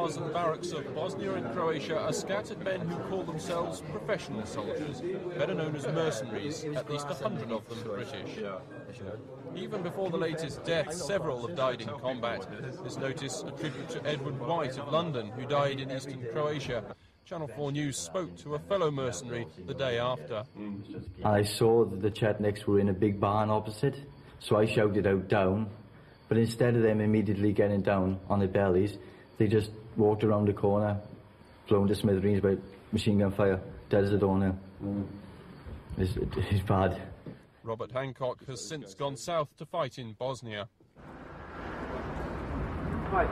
bars and barracks of Bosnia and Croatia are scattered men who call themselves professional soldiers, better known as mercenaries, at least 100 of them British. Even before the latest deaths, several have died in combat. This notice a tribute to Edward White of London, who died in eastern Croatia. Channel 4 News spoke to a fellow mercenary the day after. I saw that the Chetniks were in a big barn opposite, so I shouted out down, but instead of them immediately getting down on their bellies, they just walked around the corner, blown to smithereens by machine gun fire, dead as a door now. It's bad. Robert Hancock has since gone south to fight in Bosnia. Right.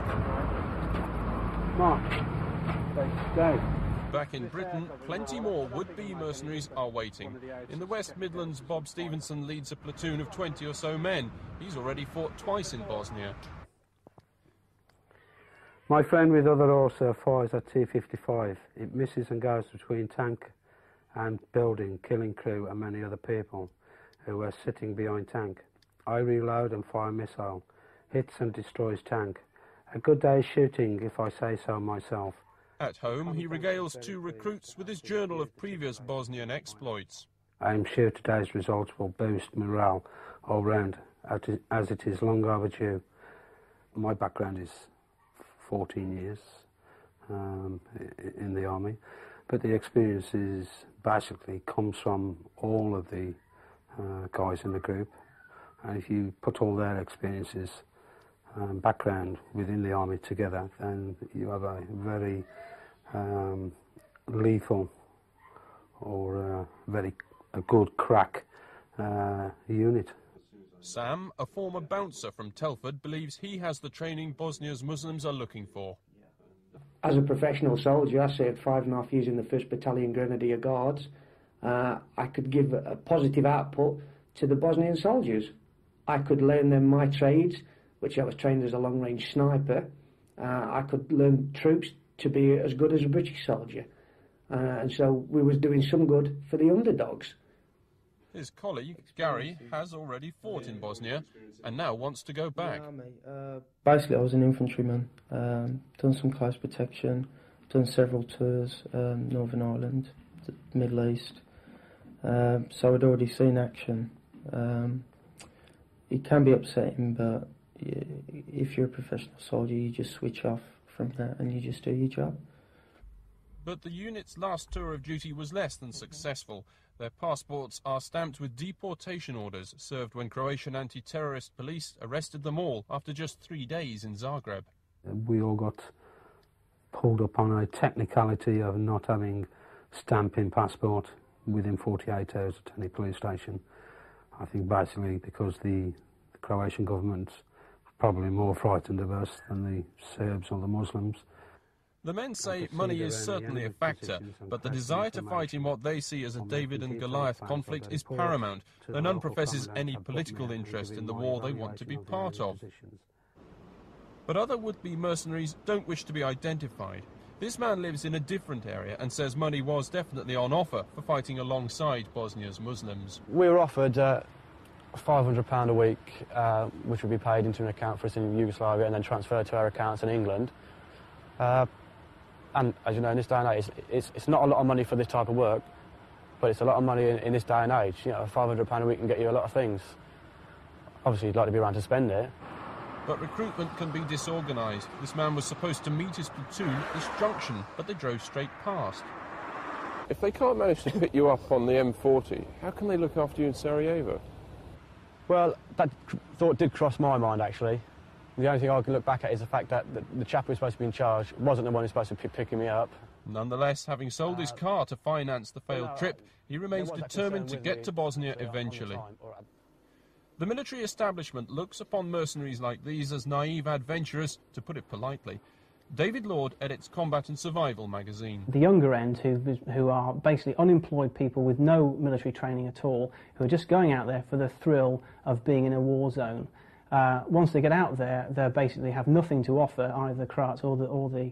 Mark. Go. Back in Britain, plenty more would-be mercenaries are waiting. In the West Midlands, Bob Stevenson leads a platoon of 20 or so men. He's already fought twice in Bosnia. My friend with other horse fires at T-55. It misses and goes between tank and building, killing crew and many other people who were sitting behind tank. I reload and fire missile. Hits and destroys tank. A good day's shooting, if I say so myself. At home, he regales two recruits with his journal of previous Bosnian exploits. I am sure today's results will boost morale all round, as it is long overdue. My background is 14 years in the army, but the experiences basically comes from all of the guys in the group, and if you put all their experiences background within the army together, then you have a very lethal or a good crack unit. Sam, a former bouncer from Telford, believes he has the training Bosnia's Muslims are looking for. As a professional soldier, I served 5.5 years in the 1st Battalion Grenadier Guards. I could give a positive output to the Bosnian soldiers. I could learn them my trades, which I was trained as a long-range sniper. I could learn troops to be as good as a British soldier. And so we was doing some good for the underdogs. His colleague, Gary, has already fought in Bosnia and now wants to go back. Basically, I was an infantryman, done some coast protection, done several tours, Northern Ireland, the Middle East. So I'd already seen action. It can be upsetting, but if you're a professional soldier, you just switch off from that and you just do your job. But the unit's last tour of duty was less than successful. Their passports are stamped with deportation orders served when Croatian anti-terrorist police arrested them all after just 3 days in Zagreb. We all got pulled up on a technicality of not having stamping passport within 48 hours at any police station. I think basically because the Croatian government's probably more frightened of us than the Serbs or the Muslims. The men say money is certainly a factor, but the desire to fight in what they see as a David and Goliath conflict is paramount, though none professes any political interest in the war they want to be part of. But other would-be mercenaries don't wish to be identified. This man lives in a different area and says money was definitely on offer for fighting alongside Bosnia's Muslims. We were offered £500 a week, which would be paid into an account for us in Yugoslavia and then transferred to our accounts in England. And as you know, in this day and age, it's not a lot of money for this type of work, but it's a lot of money in this day and age. You know, £500 a week can get you a lot of things. Obviously, you'd like to be around to spend it. But recruitment can be disorganised. This man was supposed to meet his platoon at this junction, but they drove straight past. If they can't manage to pick you up on the M40, how can they look after you in Sarajevo? Well, that thought did cross my mind, actually. The only thing I can look back at is the fact that the chap who was supposed to be in charge wasn't the one who was supposed to be picking me up. Nonetheless, having sold his car to finance the failed trip, he remains determined to get to Bosnia eventually. The military establishment looks upon mercenaries like these as naive adventurers, to put it politely. David Lord edits Combat and Survival magazine. The younger end, who are basically unemployed people with no military training at all, who are just going out there for the thrill of being in a war zone. Once they get out there, they basically have nothing to offer, either the Croats or the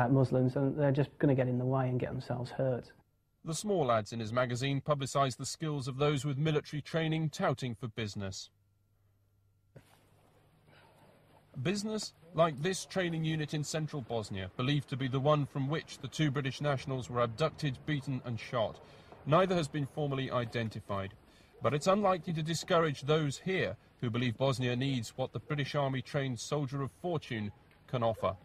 Muslims, and they're just going to get in the way and get themselves hurt. The small ads in his magazine publicise the skills of those with military training touting for business. Business, like this training unit in central Bosnia, believed to be the one from which the 2 British nationals were abducted, beaten and shot. Neither has been formally identified. But it's unlikely to discourage those here who believe Bosnia needs what the British Army-trained soldier of fortune can offer.